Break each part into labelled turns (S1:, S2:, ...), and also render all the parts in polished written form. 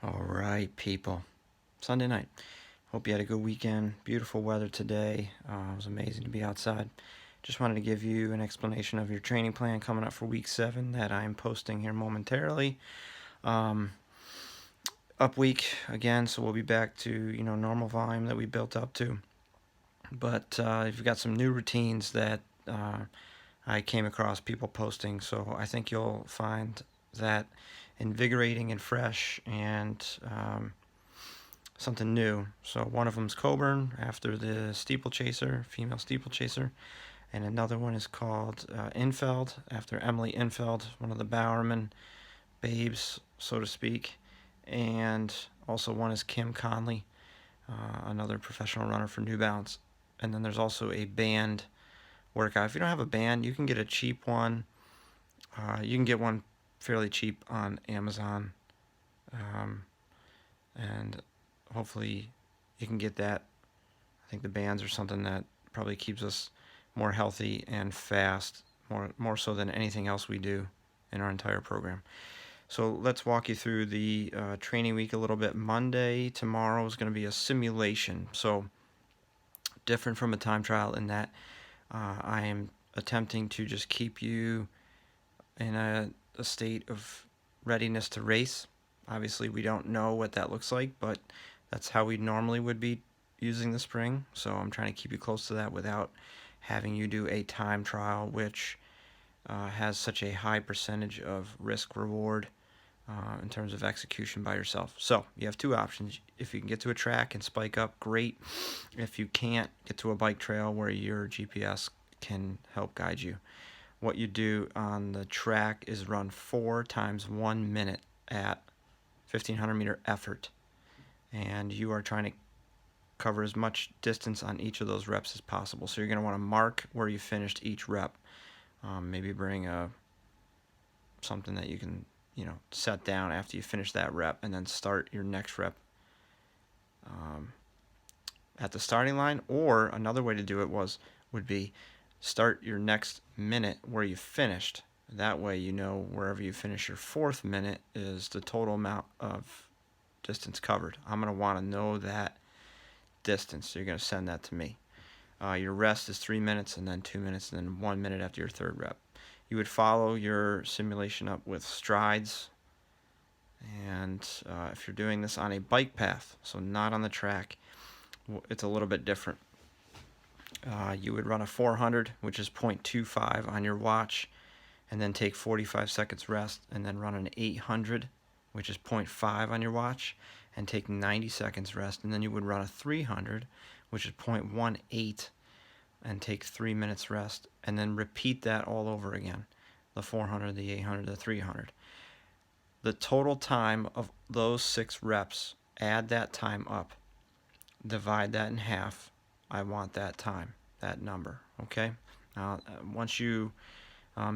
S1: All right, people. Sunday night. Hope you had a good weekend. Beautiful weather today. It was amazing to be outside. Just wanted to give you an explanation of your training plan coming up for week 7 that I'm posting here momentarily. Up week again, so we'll be back to normal volume that we built up to. But you've got some new routines that I came across people posting, so I think you'll find that invigorating and fresh and something new. So one of them's Coburn after the steeplechaser, female steeplechaser, and another one is called Infeld after Emily Infeld, one of the Bowerman babes, so to speak. And also one is Kim Conley, another professional runner for New Balance. And then there's also a band workout. If you don't have a band, you can get a cheap one. You can get one fairly cheap on Amazon. And hopefully you can get that. I think the bands are something that probably keeps us more healthy and fast, more so than anything else we do in our entire program. So let's walk you through the training week a little bit. Monday, tomorrow is going to be a simulation. So different from a time trial in that I am attempting to just keep you in a state of readiness to race. Obviously, we don't know what that looks like, but that's how we normally would be using the spring. So I'm trying to keep you close to that without having you do a time trial, which has such a high percentage of risk reward in terms of execution by yourself. So you have two options. If you can get to a track and spike up, great. If you can't, get to a bike trail where your GPS can help guide you. What you do on the track is run 4 times 1 minute at 1500 meter effort, and you are trying to cover as much distance on each of those reps as possible. So you're going to want to mark where you finished each rep. Maybe bring something that you can set down after you finish that rep, and then start your next rep at the starting line. Or another way to do it would be start your next minute where you finished. That way you know wherever you finish your 4th minute is the total amount of distance covered. I'm going to want to know that distance, so you're going to send that to me. Your rest is 3 minutes, and then 2 minutes, and then 1 minute after your 3rd rep. You would follow your simulation up with strides, and if you're doing this on a bike path, so not on the track, it's a little bit different. You would run a 400, which is 0.25 on your watch, and then take 45 seconds rest, and then run an 800, which is 0.5 on your watch, and take 90 seconds rest, and then you would run a 300, which is 0.18, and take 3 minutes rest, and then repeat that all over again. The 400, the 800, the 300. The total time of those 6 reps, add that time up. Divide that in half. I want that time, that number, okay? Now, once you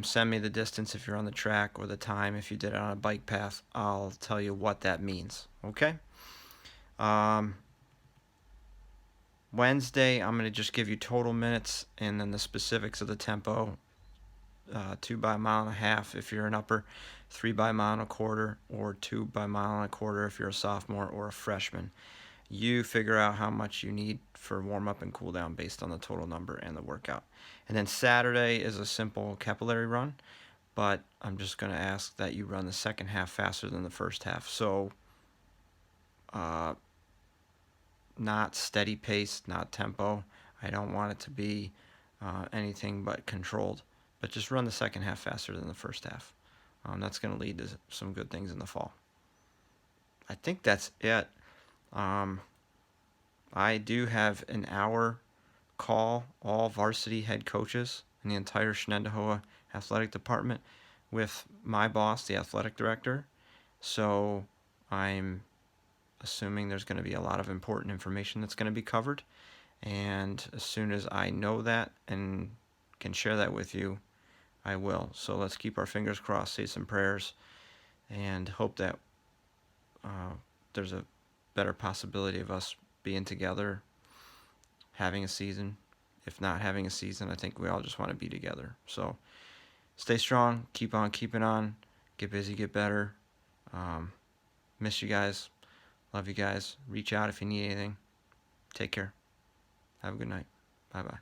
S1: send me the distance if you're on the track, or the time if you did it on a bike path, I'll tell you what that means, okay? Wednesday, I'm going to just give you total minutes and then the specifics of the tempo. 2 by a mile and a half if you're an upper, 3 by a mile and a quarter, or 2 by a mile and a quarter if you're a sophomore or a freshman. You figure out how much you need for warm-up and cool-down based on the total number and the workout. And then Saturday is a simple capillary run, but I'm just going to ask that you run the second half faster than the first half. So not steady pace, not tempo. I don't want it to be anything but controlled, but just run the second half faster than the first half. That's going to lead to some good things in the fall. I think that's it. I do have an hour call, all varsity head coaches in the entire Shenendehowa athletic department, with my boss, the athletic director. So I'm assuming there's going to be a lot of important information that's going to be covered. And as soon as I know that and can share that with you, I will. So let's keep our fingers crossed, say some prayers, and hope that there's a better possibility of us being together, having a season. If not having a season, I think we all just want to be together. So stay strong, keep on keeping on, get busy, get better. Miss you guys. Love you guys. Reach out if you need anything. Take care. Have a good night. Bye bye.